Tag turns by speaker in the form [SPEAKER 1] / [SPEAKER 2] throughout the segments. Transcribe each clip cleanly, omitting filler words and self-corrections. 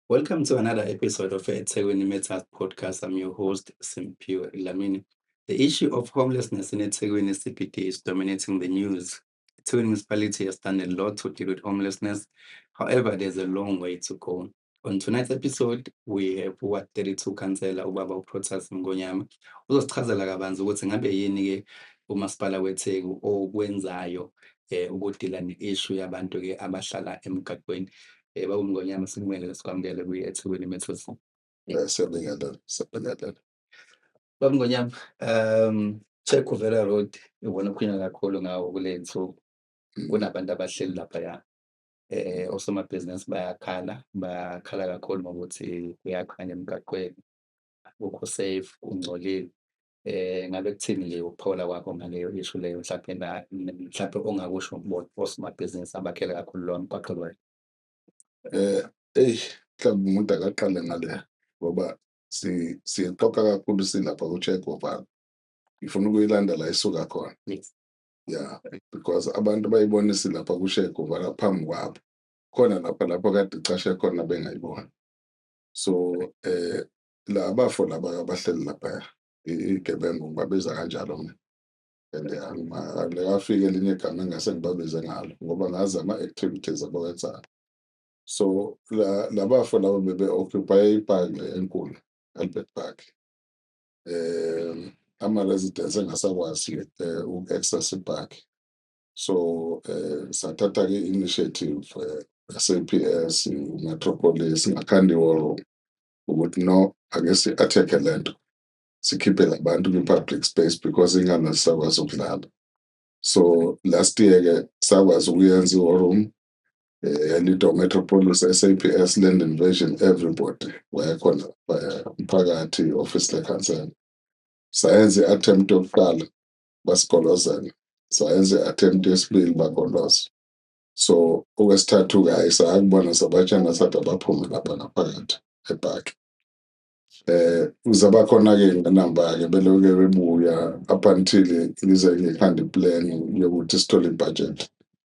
[SPEAKER 1] Welcome to another episode of eThekwini Matters podcast. I'm your host, Simphiwe Lamini. The issue of homelessness in eThekwini CBD is dominating the news. eThekwini municipality has done a lot to deal with homelessness. However, there's a long way to go. On tonight's episode, we have Ward 32 Councillor Ubaba Protas Mngonyama. Uzosichazela kabanzi ukuthi ngabe yini-ke umasipala weTheku okwenzayo ukudila ne-issue yabantu-ke abahlala emgaqweni. Baba Mngonyama sikumele sikwamukele kwi-eThekwini Matters.
[SPEAKER 2] Siyabingelela.
[SPEAKER 1] Baba Mngonyama, Check Uvela Road ibona kukhulunywa kakhulu ngawo kule nsuku. Kunabantu abahleli laphaya. Osomabhizinisi bayakhala kakhulu ngokuthi kuyakhanya emgaqweni, akukho safe, kungcolile. Ngabe kuthini-ke ukuphawula kwakho ngaleyo issue leyo mhlampe ongakusho osomabhizinisi abakhela kakhulu lowo mgwaqo loyo?
[SPEAKER 2] Mhlawumbe umuntu akaqale ngale ngoba siyexoxa kakhulu silapha ku-Check Uvela. Ngifuna ukuyilanda la isuka khona.
[SPEAKER 1] Yes.
[SPEAKER 2] Yeah, because abantu bayibona silapha ku-Check Uvela phambi kwabo. Khona lapho kade icashe khona bengayibona. So la abafo laba abahleli lapha igebengu ngibabiza kanjalo mina. And ngafika elinye igama engase ngibabize ngalo ngoba ngazi ama-activities abawenzayo. So labafo labo bebe-occupy ipaki enkulu, Albert Park. Ama-residents engasakwazi uku-access ipaki. So sathatha-ke i-initiative SAPS, Metropolis, ngaKhandiworo ukuthi no, ake si-attack-e le nto. Sikhiphe labantu kwi-public space because ingane zisakwazi ukudlala. So last year-ke sakwazi ukuyenza i-war room. Lido Metropolis, SAPS, Land Invasion, everybody wayekhona umphakathi, office le-council. Sayenza i-attempt yokuqala basigolozela, sayenza i-attempt yesibili bagoloza. So okwesithathu-ke hayi sakubona sabatshena sathi abaphume lapha ngaphakathi ebhaki. Uzaba khona-ke ngenamba-ke beloke bebuya up until lize ngekhanda i-plan yokuthi sithole i-budget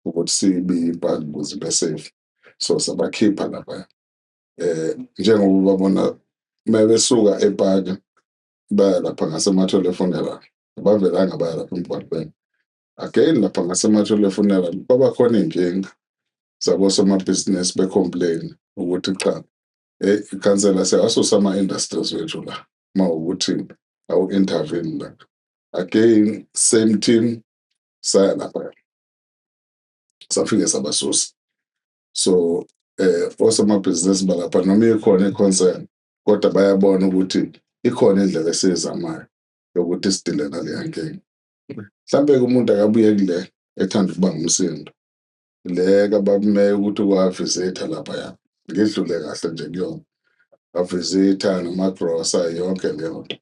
[SPEAKER 2] ukuthi sibi-ibhaki ukuze ibe-safe. So sabakhipha lapha. Njengoba babona besuka ebhaki baya lapha ngaseMathole Funeral, abavelanga baya lapha emgwaqweni. Again lapha ngaseMathole Funeral kwaba khona iy'nkinga zabosomabhizinisi be-complain ukuthi cha, ikhansela siyawasusa ama-industries wethu la mawukuthi awu-intervene la. Again, same team saya lapha. Safike sabasusa. So osomabhizinisi balapha noma ikhona i-concern kodwa bayabona ukuthi ikhona indlela esiyizamayo yokuthi sidile naleya nkinga. Mhlampe-ke umuntu akabuye kule ethanda ukubanga umsindo. Le kabameye ukuthi kwa-visitha laphaya. Ngidlule kahle nje kuyona. Ba-visitha namagrosa yonke leyo nto.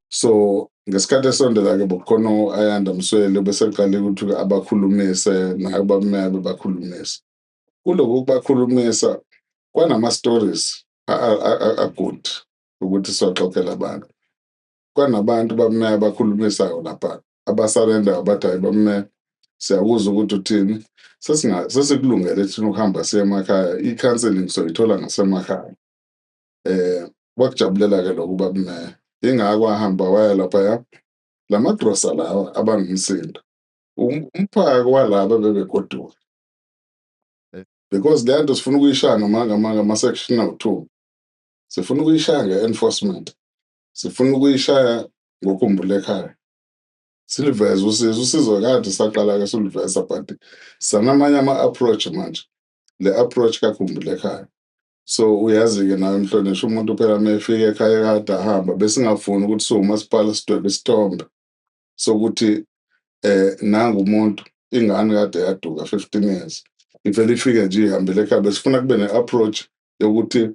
[SPEAKER 2] So ngesikhathi esondela-ke bokukhona u-Ayanda Msweli bese kuqale ukuthi abakhulumise naye bameya bebakhulumise. Kuloku kubakhulumisa kwanama-stories a-good ukuthi siwaxoxele abantu. Kwanabantu bameya abakhulumisayo lapha abasarendayo bathi hayi bameya siyakuzwa ukuthi uthini. Sesikulungele thina ukuhamba siye emakhaya, i-counselling soyithola ngasemakhaya. Wakujabulela-ke lokhu bameya. Ingako wahamba waya laphaya. La magrosa lawa abangumsindo. Umphako walaba bebegoduka. Because le nto sifuna ukuyishaya ngama-section awu-2. Sifuna ukuyishaya nge-enforcement. Sifuna ukuyishaya ngokhumbula ekhaya. Siliveze usizo kade saqala-ke siliveza but sanamanye ama-approach manje. Le approach kakhumbula ekhaya. So uyazi-ke nawe Mhlonishwa umuntu phela mefika ekhaya kade ahamba bese ngafuni ukuthi siwumasipala sidwebe isithombe sokuthi nangu umuntu ingane kade yaduka 15 years. Ivele ifike nje ihambele ekhaya besifuna kube ne-approach yokuthi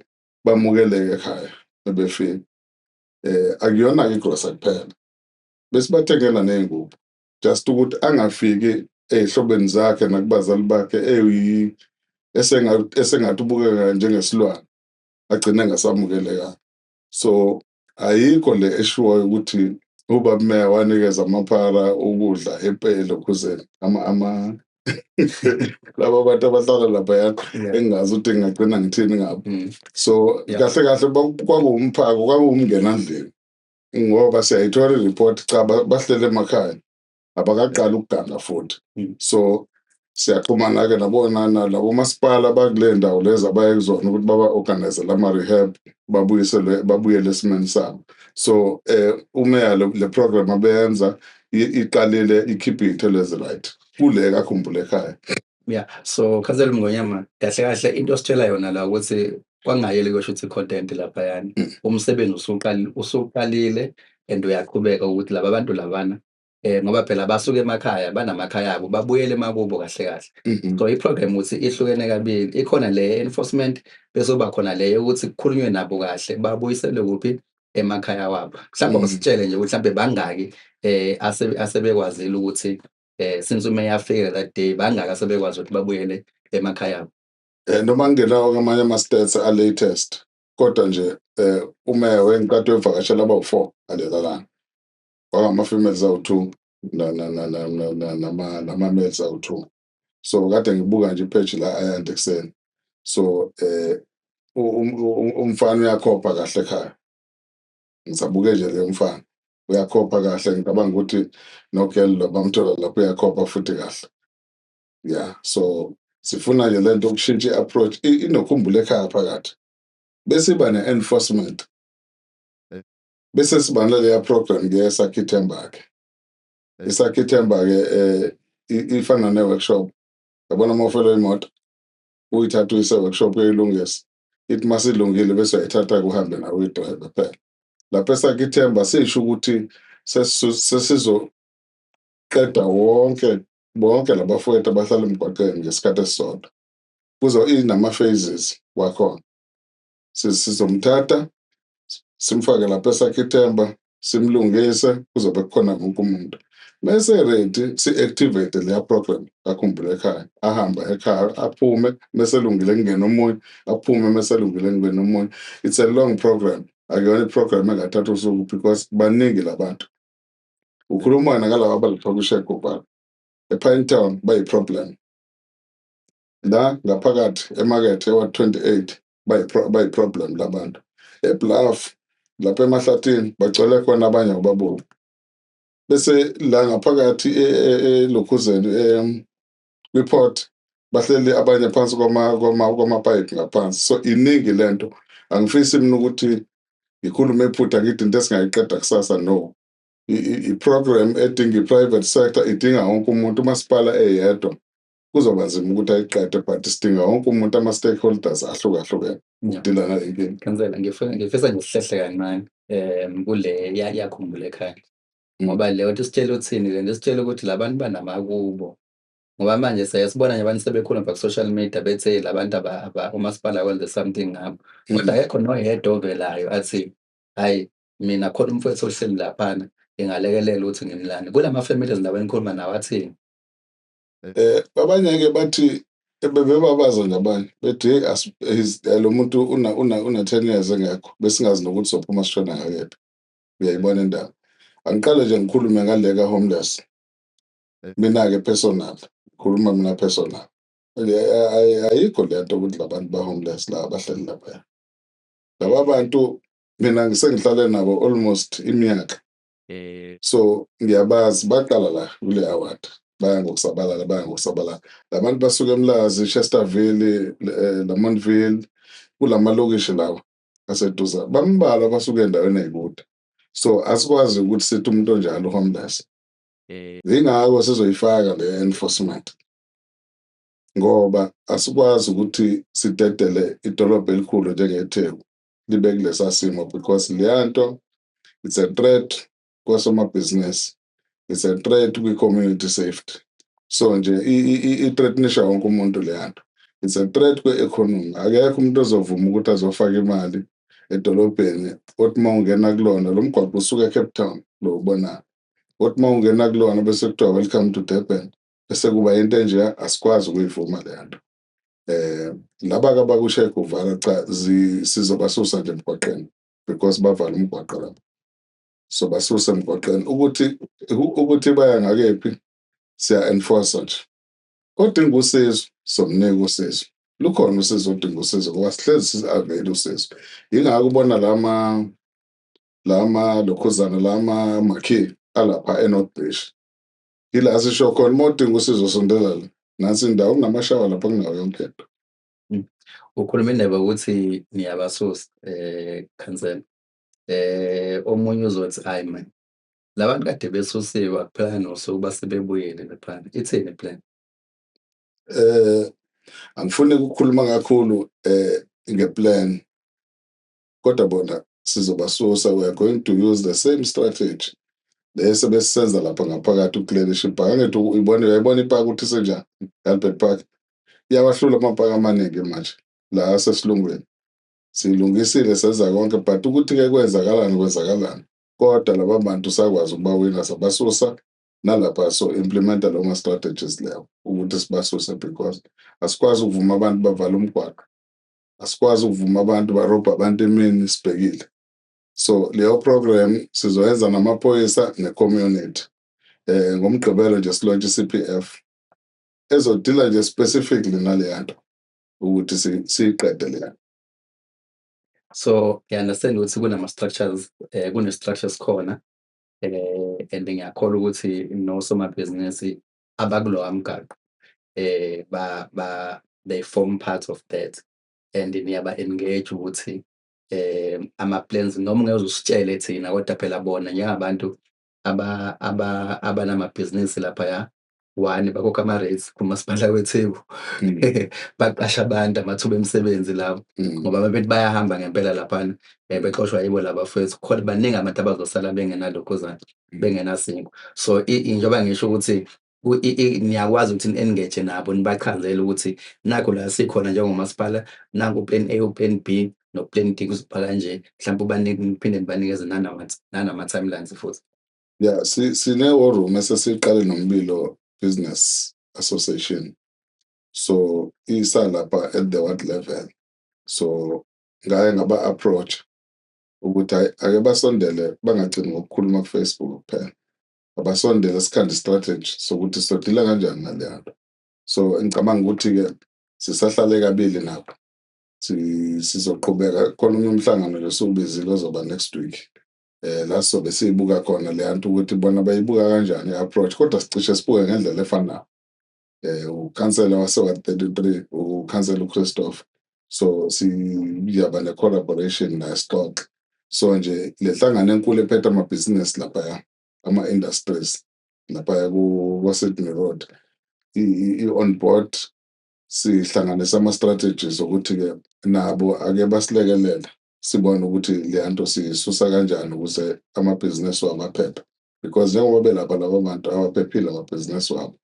[SPEAKER 2] bamukeleke ekhaya bebefika. Akuyona-ke igrosa kuphela. Besibathengela ney'ngubo just ukuthi angafiki ey'hlobeni zakhe nakubazali bakhe esengathi ubukeka njengesilwane agcine engasamukeleka. So ayikho le eshuwayo ukuthi ubaba meya wanikeza amaphara ukudla empela ukuze laba bantu abahlala laphaya
[SPEAKER 1] Yeah.
[SPEAKER 2] engingazi ukuthi ngingagcina ngithini ngabo. So
[SPEAKER 1] Yeah.
[SPEAKER 2] kahle kahle kwakuwumphako kwakuwumngenandlini ngoba siyayithola i-report cha bahlele emakhaya abakaqali ukuganga futhi. So siyaxhumana-ke nabo masipala bakule ndawo lezi abaye kuzona ukuthi baba-organize lama-rehab babuyele esimeni sabo. So umeya le program abeyenza iqalile ikhiphe iy'thelo ezi-right kule kakhumbule ekhaya.
[SPEAKER 1] Yeah, so Councillor Mngonyama, kahle kahle into ositshela yona la ukuthi kwangayeli kusho ukuthi content laphayana. Umsebenzi usuqalile and uyaqhubeka ukuthi laba bantu labana ngoba phela basuke emakhaya banamakhaya abo babuyele emakubo kahle kahle. So i-program uthi ihlukene kabili, ikhona le enforcement bese kuba khona le ukuthi kukhulunywe nabo kahle babuyisele kuphi emakhaya wabo. Mhlawumbe basitshele nje ukuthi mhlawumbe bangaki asebekwazile ukuthi since umeya afika that day bangaka asebekwazi ukuthi babuyele emakhaya abo.
[SPEAKER 2] Noma ngingenawo ngamanye ama-stats a-latest kodwa nje umeya wenqathu evakashela abawu-4 alela langa kwangama-females awu-2 nama-males awu-2. So kade ngibuka nje ipheji la ayanda ekuseni. So umfana uyakhopha kahle ekhaya. Ngisabuke nje le mfana uyakhopha kahle ngicabanga ukuthi no-girl lo bamthola lapho uyakhopha futhi kahle. Yeah, so sifuna nje lento ukushintsha i-approach inokhumbula ekhaya phakathi. Bese iba ne-enforcement. Bese siba naleya program-ke esakha ithemba-ke. Isakha ithemba-ke ifana ne-workshop. Yabona uma ufela imoto uyithatha uyise workshop uyilungisa. Ithi masilungile bese uyayithatha uhambe nawe uyidrayive phela. Lapho esakha ithemba sisho ukuthi sesizoqeda bonke labafowethu abahlala emgwaqeni ngesikhathi esisodwa. Inama-phases wakhona. Sizomthatha simfake lapho esakha ithemba simlungise kuzobe kukhona wonke umuntu. Mese ready si-activate leya program kakhumbule ekhaya ahambe ekhaya aphume mese elungile kungena omunye aphume mese elungile kungena omunye. It's a long program. Akuyona i-program engathatha usuku because baningi labantu. Ukhuluma nakalaba abalapha kuSheguvala. ePinetown bayi-problem. La ngaphakathi emakethe wa-28 bayi-problem labantu. eBluff lapha emahlathini bagcwele khona abanye ababomvu. Bese la ngaphakathi eLokhuzeni kwi-port bahleli abanye phansi kwamapayipi ngaphansi. So iningi lento angifisi mina ukuthi ngikhulume iphutha ngithi into esingayiqeda kusasa no. I-program edinga i-private sector idinga wonke umuntu. Umasipala eyedwa kuzoba nzima ukuthi ayiqede but sidinga wonke umuntu ama-stakeholders ahlukahlukene ukudila nale nkinga.
[SPEAKER 1] Councillor, ngifisa nje sihlehle kancane kule yakhumbula ekhaya. Ngoba le nto isitshela uthini le nto isitshela ukuthi labantu banamakubo. Ngoba manje siyasibona nje abantu sebekhuluma ku-social media bethe labantu umasipala wenze something ngabo. Kodwa akekho noyedwa ovelayo athi hayi mina khona umfowethu ohleli laphana ngingalekelela ukuthi ngimlande. Kulama-families la enikhuluma nawo athini?
[SPEAKER 2] Abanye-ke bathi bebabaza nabanye bethi hey lo muntu una 10 years engekho besingazi nokuthi sophuma sishona ngakephi. Uyayibona indaba. Angiqale nje ngikhulume ngale ka-homeless. Mina-ke personal ngikhuluma mina personal. Ayikho lento ukuthi labantu ba-homeless la abahleli lapha. Laba bantu mina ngisengihlale nabo almost iminyaka. So ngiyabazi baqala la kule award. Baya ngokusabalala. Labantu basuke eMlazi, Chesterville, Lamontville, kulamalokishi lawa aseduza. Bambalwa basuke endaweni ey'kude. So asikwazi ukuthi sithi umuntu onjalo homeless. Yingakho sizoyifaka le enforcement. Ngoba asikwazi ukuthi sidedele idolobha elikhulu njengeTheku libe kulesa simo because leyanto it's a threat kwasomabhizinisi. It's a threat kwi-community safety. So nje i-threatenisha wonke umuntu leyanto. It's a threat kwe-economy. Akekho umuntu ozovuma ukuthi azofaka imali edolobheni othi uma ungena kulona lo mgwaqo usuka eCape Town lo ubonayo. Othi uma ungena kulona bese kuthiwa welcome to Durban. Bese kuba into enje asikwazi ukuyivuma leyanto. Laba-ke abakuSheguvala cha sizobasusa nje emgwaqeni because bavala umgwaqo lapho. So basusa emgwaqeni ukuthi baya ngakephi siya-enforce nje. odinga usizo somnika usizo. Lukhona usizo odinga usizo ngoba sihlezi si-avail usizo. Yingakho ubona lokhuzana makhi alapha eNorth Beach. Ila sisho khona uma udinga usizo sondela la. Nansi indawo kunamashawa lapha kunayo yonke into.
[SPEAKER 1] Ukhuluma indaba ukuthi niyabasusa khansela. Omunye uzothi hayi man, labantu kade besusiwe akuphela nosuku base bebuyele laphana. Ithini i-plan?
[SPEAKER 2] Angifuni ukukhuluma kakhulu ngeplan, kodwa bona sizobasusa. We are going to use the same strategy lesi besisenza lapha ngaphakathi uClearship Park. Angithi uyayibona ipaki ukuthi isenjani, Albert Park. Iyawahlula amapaki amaningi manje la asesilungwini. Silungisile senza konke but ukuthi-ke kwenzakalani. Kodwa laba bantu sakwazi ukubawina sabasusa nalapha implementa lawo ma-strategies lawo ukuthi sibasuse because asikwazi ukuvuma abantu bavala umgwaqo. Asikwazi ukuvuma abantu barobha abantu emini sibhekile. So leyo program sizoyenza namaphoyisa ne-community. Ngomgqibelo nje silontshe i-CPF ezodila nje specifically naleya nto ukuthi siyiqede leya.
[SPEAKER 1] So ngi-understand ukuthi kunama-structures, kune-structures khona and ngiyakholwa ukuthi nosomabhizinisi abakulowa mgaqo they form part of that and niyaba-engage ukuthi ama-plans noma ungeke usitshele thina kodwa phela bona njengabantu abanamabhizinisi laphaya. One, bakhokha ama-rates kumasipala weTheku. Baqasha abantu amathuba emisebenzi lawo ngoba babethi bayahamba ngempela laphana bexoshwa yibo labafowethu. Khona baningi abantu abazosala bengenalokhuzana bengenasinkwa. So njengoba ngisho ukuthi niyakwazi ukuthi ni-engage nabo nibachazele ukuthi nakho la sikhona njengomasipala, nanku u-plan A, u-plan B no-plan D kuzobhala kanje. Mhlawumbe niphinde nibanikeze nanama-timelines futhi.
[SPEAKER 2] Yeah, sine-war room esesiqale noMbilo Business Association. So isalapha at the ward level. So ngaye ngaba-approach ukuthi ake basondele bangagcini ngokukhuluma ku-Facebook kuphela. Abasondele sikhande strategy sokuthi sodila kanjani naleya nto. So ngicabanga ukuthi-ke sisahlale kabili nabo. Sizoqhubeka khona umhlangano nje siwubizile ozoba next week. La sobe siyibuka khona leya nto ukuthi bona bayibuka kanjani i-approach, kodwa sicishe sibuke ngendlela efanayo. Ukhansela wase-Ward 33, ukhansela uChristopher. So siyaba ne-collaboration naye sixoxe. So nje le hlangano enkulu ephethe amabhizinisi laphaya, ama-industries laphaya kwa-Sydney Road, i-on board. Sihlanganisa ama-strategies ukuthi-ke nabo ake basilekelela sibone ukuthi leya nto siyisusa kanjani ukuze amabhizinisi wabo aphephe, because njengoba belapha laba bantu abaphephile amabhizinisi wabo.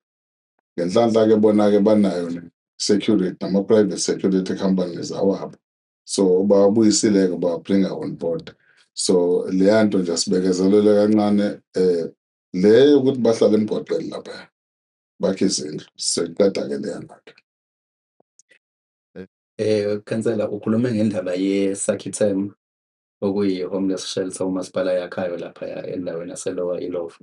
[SPEAKER 2] Ngenhlanhla-ke bona-ke banayo ne-security nama-private security companies awabo. So bawabuyisile-ke bawabringa on board. So leya nto nje sibekezelele kancane le yokuthi bahlale emgwaqeni lapha bakhe izindlu siqeda-ke leya nto.
[SPEAKER 1] Khansela, ukhulume ngendaba ye-Sakhitem okuyi-homeless shelter umasipala yakhayo laphaya endaweni yaseLower Illovo.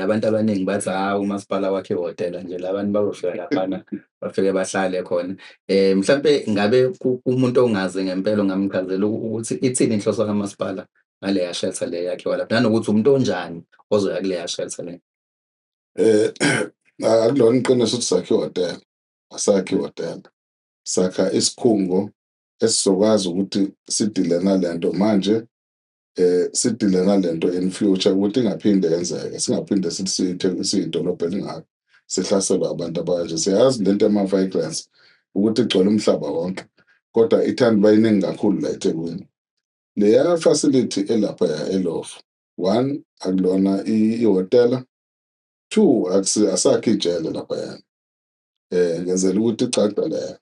[SPEAKER 1] Abantu abaningi bathi umasipala wakhe ihhotela nje, labantu bazofika laphana bafike bahlale khona. Mhlampe ngabe umuntu ongazi ngempela ongamchazela ukuthi ithini inhloso kamasipala ngaleya shelter le yakhiwa lapha, nanokuthi umuntu onjani ozoya kuleya shelter le?
[SPEAKER 2] Akulona iqiniso ukuthi sakhe ihhotela, asakhi ihhotela. Sakha isikhungo esizokwazi ukuthi sidile nalento manje, sidile nalento in future ukuthi ingaphinde yenzeke. Singaphinde sithi siyidolobha elingaka sihlaselwe abantu abanje. Siyazi lento yama-migrants ukuthi igcwele umhlaba wonke, kodwa ithanda uba iningi kakhulu la eThekwini. Leya facility elaphaya eLovo, one, akulona ihhotela. Two, asakhi ijele laphaya. Ngenzela ukuthi icace leyo.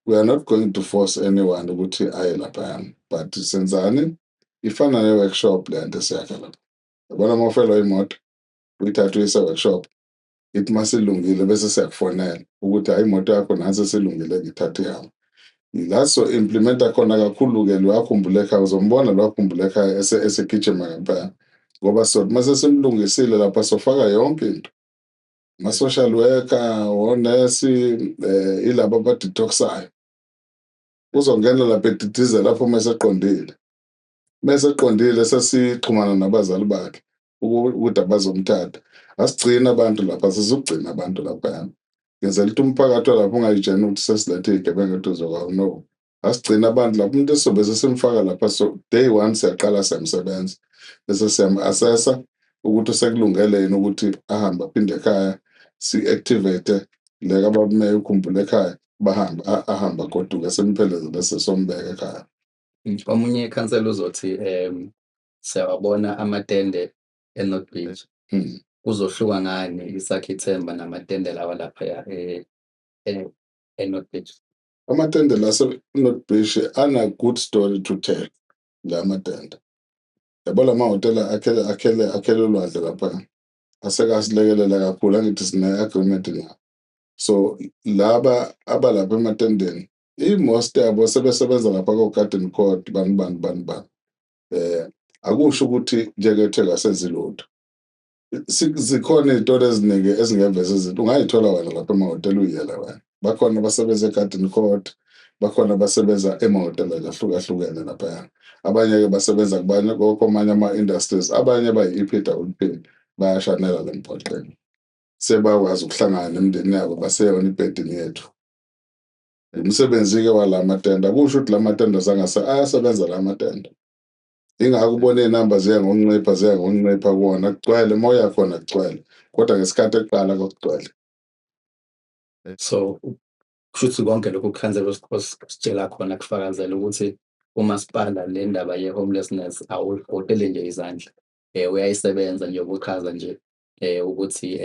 [SPEAKER 2] We are not going to force anyone ukuthi aye laphayana, but senzani ifana ne-workshop le nto esiyakha lapha. Yabona uma ufelwa imoto uyithathe uyise workshop, ithi uma silungile bese siyakufonela ukuthi hhayi imoto yakho nansi esilungile ngithathe ihambe. La so-implimenta khona kakhulu-ke lwakhumbula ekhaya, uzombona lwakhumbula ekhaya esegijima ngaphaya ngoba sothi uma sesimlungisile lapha sofaka yonke into. ama-social worker, onesi, ilabo abadetoxayo. Uzongena lapha edidize lapho mase eqondile. Mese eqondile sesixhumana nabazali bakhe ukuthi abazomthatha. Asigcina abantu lapha, sizokugcina abantu laphayana. Ngenzela ukuthi umphakathi walapho ungayitsheni ukuthi sesilethe iy'gebengu eduze no. Asigcina abantu lapho, umuntu esizobe sesimfaka lapha, so day one siyaqala siyamsebenza. Bese siyam-assessa ukuthi sekulungele yini ukuthi ahambe aphinde ekhaya, si-activate le ababumeya ukhumbula ekhaya, ahambe agoduke simpheleze bese sombeka ekhaya.
[SPEAKER 1] Omunye ikhansela uzothi siyawabona amatende eNorth Beach. Kuzohluka ngani iSakhe Ithemba namatende lawa laphaya eNorth Beach?
[SPEAKER 2] Amatende lase-North Beach ana-good story to tell, la matende. Yabo la mahhotela akhele ulwandle lapha, asekasilekelela kakhulu, angithi sine-agreement nawo. So laba abalapha ematendeni, i-most yabo sebesebenza lapha ko-Garden Court, bani. Akusho ukuthi njeke asenzi lutho. Zikhona iy'tori eziningi ezingeveza izinto, ungay'thola wena lapha emahhotela uyiyela wena. Bakhona abasebenza e-Garden Court, bakhona abasebenza emahhotela ahlukahlukene laphayana. Abanye-ke basebenza kwamanye ama-industries, abanye bayi-EPWP, bayashanela la emgwaqeni. Sebakwazi ukuhlangana nemindeni yabo baseyona ibhedini yethu. Umsebenzi-ke wala matende, akusho ukuthi la matende ayasebenza la matende. Ingako ubona iy'namba ziya ngokuncipha kuwona, kugcwele, uma uya khona kugcwele, kodwa ngesikhathi ekuqala kwakugcwele.
[SPEAKER 1] So kushuthi konke lokhu ukhansela ositshela khona kufakazela ukuthi umasipala le ndaba ye-homelessness awuqotele nje izandla, uyayisebenza nje ukuchaza nje ukuthi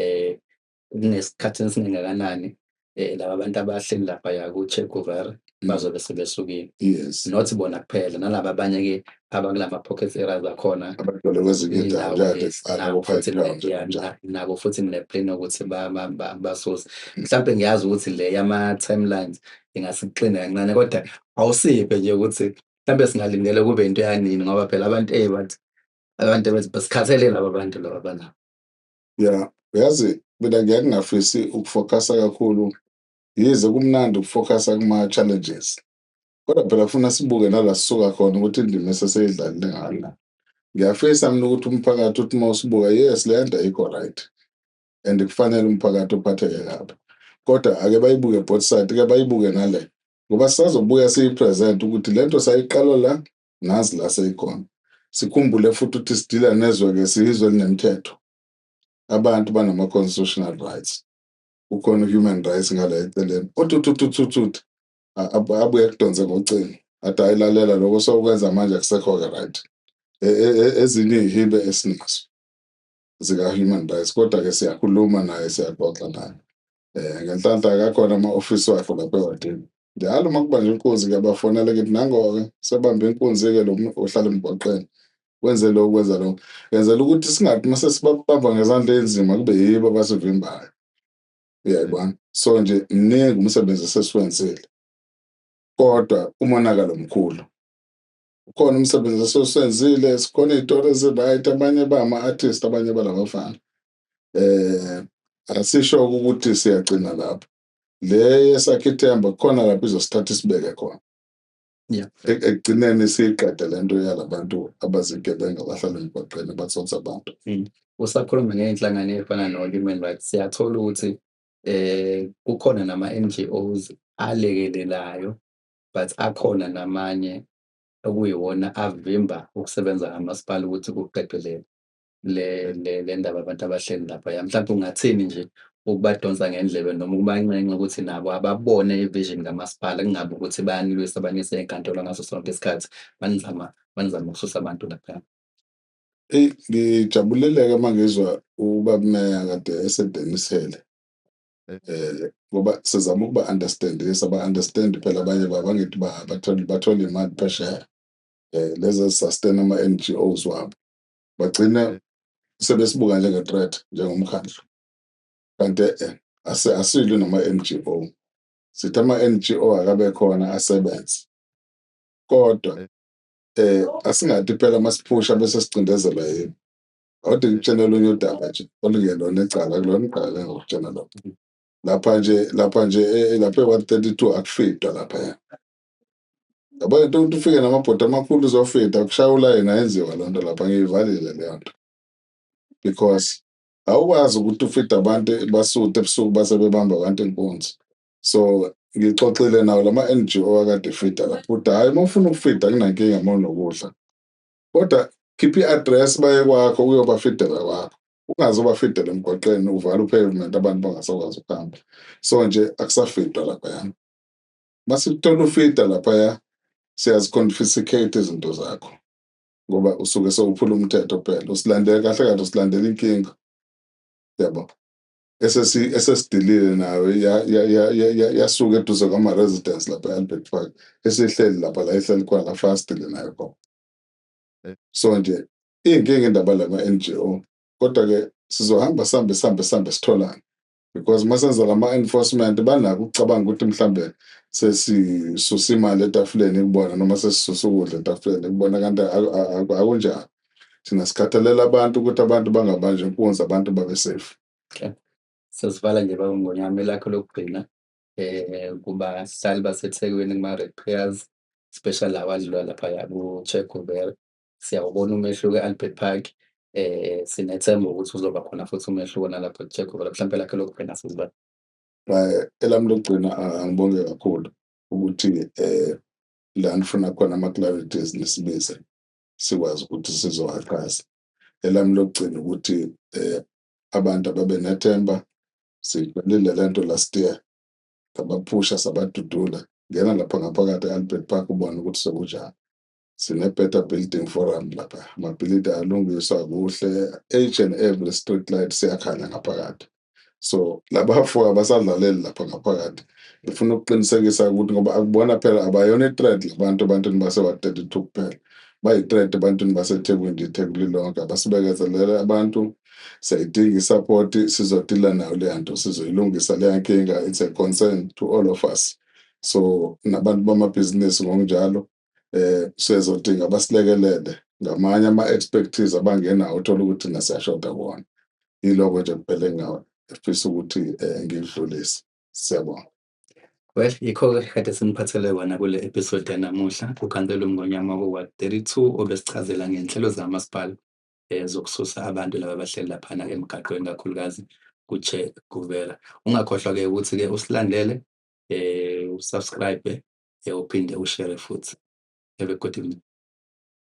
[SPEAKER 1] kunesikhathi esingakanani laba bantu abahleli laphaya ku-Che bazobe sebesukile.
[SPEAKER 2] Yes.
[SPEAKER 1] Not bona kuphela, nalaba abanye-ke abakulama-pocket areas akhona.
[SPEAKER 2] Abagcwele kwezinye iy'ndawo
[SPEAKER 1] Nabo futhi ne-plan yokuthi basuse. Mhlampe ngiyazi ukuthi le yama-timelines ingasixina kancane, kodwa awusiphe nje ukuthi mhlampe singalindele kube into yanini ngoba phela abantu basikhathele laba bantu laba abanabo.
[SPEAKER 2] Yeah, uyazi mina ngiyake ngingafisi ukufokhasa kakhulu, yize kumnandi ukufokhasa kuma-challenges. Kodwa phela funa sibuke nala sisuka khona ukuthi indima esesiyidlalile ngala. Ngiyafisa mina ukuthi umphakathi uthi uma usibuka, yes, le nto ayikho right and kufanele umphakathi uphatheke kabi. Kodwa ake bayibuke both side, ke bayibuke nale, ngoba sisazobuya siyipresent ukuthi le nto sayiqala la, nazi la seyikhona. Sikhumbule futhi ukuthi sidila nezwe-ke, siyizwe elinemithetho. Abantu banama-constitutional rights. Kukhona human rights ngala eceleni. Uthi abuye akudonse ngocingo. Athi ayilalela lokho sokwenza manje akusekho-ke right. Ezinye iy'hibe esinazo zika-human rights, kodwa-ke siyakhuluma naye, siyaxoxa naye. Ngenhlanhla akakhona ama-ofisi wakhe lapha ewadini. Njalo uma kubanjwa inkunzi-ke bafonele kithi, nango-ke sebambe inkunzi-ke lo ohlala emgwaqeni. Wenze lokhu, wenza lokhu. Ngenzela ukuthi singathi uma sesibabamba ngezandla ey'nzima kube yibo abasivimbayo. Uyayibona? So nje mningi umsebenzi esesiwenzile, kodwa umonakalo mkhulu. Ukhona umsebenzi esesiwenzile, sikhona iy'tori ezi-right, abanye bama-artist, abanye balabafana. Asisho-ke ukuthi siyagcina lapho. Le yeSakhe Ithemba kukhona lapho izosithatha isibeke khona.
[SPEAKER 1] Yeah.
[SPEAKER 2] Ekugcineni siyiqede le nto yalabantu abazigebenga abahlala emgwaqeni bathonsa abantu.
[SPEAKER 1] Usakhuluma ngey'nhlangano ey'fana no-Human Rights, siyathola ukuthi kukhona nama-NGOs alekelelayo, but akhona namanye okuyiwona avimba ukusebenza kamasipala ukuthi kuqeqelele le ndaba abantu abahleli laphaya. Mhlawumbe ungathini nje ukubadonsa ngendlebe noma ukubancenga ukuthi nabo ababone i-vision kamasipala, kungabi ukuthi bayanilwisa banise enkantolo ngaso sonke isikhathi banizama ukususa abantu laphaya.
[SPEAKER 2] Ngijabulile-ke uma ngizwa ubaba umeya kade esedenisele. Ngoba sizama ukuba-understandisa, ba-understand phela abanye babo, angithi bathole imali phesheya. Lezi sustain ama-NGOs wabo. Bagcine sebesibuka njenge-threat njengomkhandlu. Kanti asilwi nama-NGO. Sithi ama-NGO akabe khona asebenze. Kodwa asingathi phela masiphusha bese sicindezela yini. Awude ngikutshela olunye udaba nje olungelona icala kulona icala engikutshela lo. Lapha e-132 akufidwa laphaya. Yabo into ukuthi ufike namabhodi amakhulu uzofida kushaya ulayini ayenziwa loo nto lapha ngiyivalile leyo nto. Because awukwazi ukuthi ufide abantu basuthi ebusuku base bebamba abantu inkunzi. So ngixoxile nawo lama NGO akade efida lapho ukuthi hhayi uma ufuna ukufida kunankinga uma unokudla. Kodwa khipha i-address baye kwakho uyobafidela kwakho. Ungaze ubafidele emgwaqeni uvale u-pavement abantu bangasakwazi ukuhamba. So nje akusafidwa laphayana. Mase uthola ufida laphaya siyazi-confiscate izinto zakho ngoba usuke sewuphula umthetho phela. Usilandele kahle kahle usilandela inkinga. Yabo. Esesidilile nawe yasuka eduze kwama-residence lapha e-Albert Park. Esihleli lapha la ihleli khona la fastile nayo khona. So nje iy'nkinga indaba lama-NGO kodwa-ke sizohamba sihambe sitholane because uma senza lama-enforcement banako ukucabanga ukuthi mhlambe sesisusa imali etafuleni kubona noma sesisusa ukudla etafuleni kubona kanti akunjalo. Thina sikhathalela abantu ukuthi abantu bangabanjwa inkunzi abantu babe safe.
[SPEAKER 1] Okay. Sesivala nje baba Ngonyama lakho lokugcina kubahlali baseThekwini kuma-Red Prayers special awadlula laphaya ku-Che Guevara. Siyawubona umehluko e-Albert Park. Sinethemba ukuthi uzoba khona futhi umehluko nalapho ku-Che Guevara. Mhlampe lakho lokugcina sizibala.
[SPEAKER 2] Elami lokugcina angibonge kakhulu ukuthi la nifuna khona ama-clarities nisibize sikwazi ukuthi sizowaxhasa. Elami lokugcina ukuthi abantu ababe nethemba siyiqalile le nto last year sabaphusha sabadudula ngena lapha ngaphakathi e-Albert Park ubone ukuthi sekunjani. Sine-better building forum lapha amabhilidi alungiswa kuhle each and every street light siyakhanya ngaphakathi. So labafu abasadlaleli lapha ngaphakathi ngifuna ukuqinisekisa ukuthi ngoba akubona phela abayona i-threat labantu ebantwini base-132 kuphela bayi-threat ebantwini baseThekwini iThekwini lonke abasibekezelele abantu siyayidinga i-support sizodila nayo leya nto sizoyilungisa leya nkinga. It's a concern to all of us. So nabantu bamabhizinisi ngokunjalo sizodinga basilekelele ngamanye ama-expertise abangenawo uthola ukuthi nasiyashoda kuwona. Yiloko nje kuphela engingafisa ukuthi ngidlulise. Siyabonga.
[SPEAKER 1] Well, yikho-ke kade siniphathele kona kule episode yanamuhla ukhansela uMngonyama wo-Ward 32 obesichazela ngenhlelo zakamasipala zokususa abantu laba abahleli laphana emgaqweni kakhulukazi ku-Che Guevara. Ungakhohlwa-ke ukuthi-ke usilandele usubscribe uphinde ushare futhi. Have a good evening.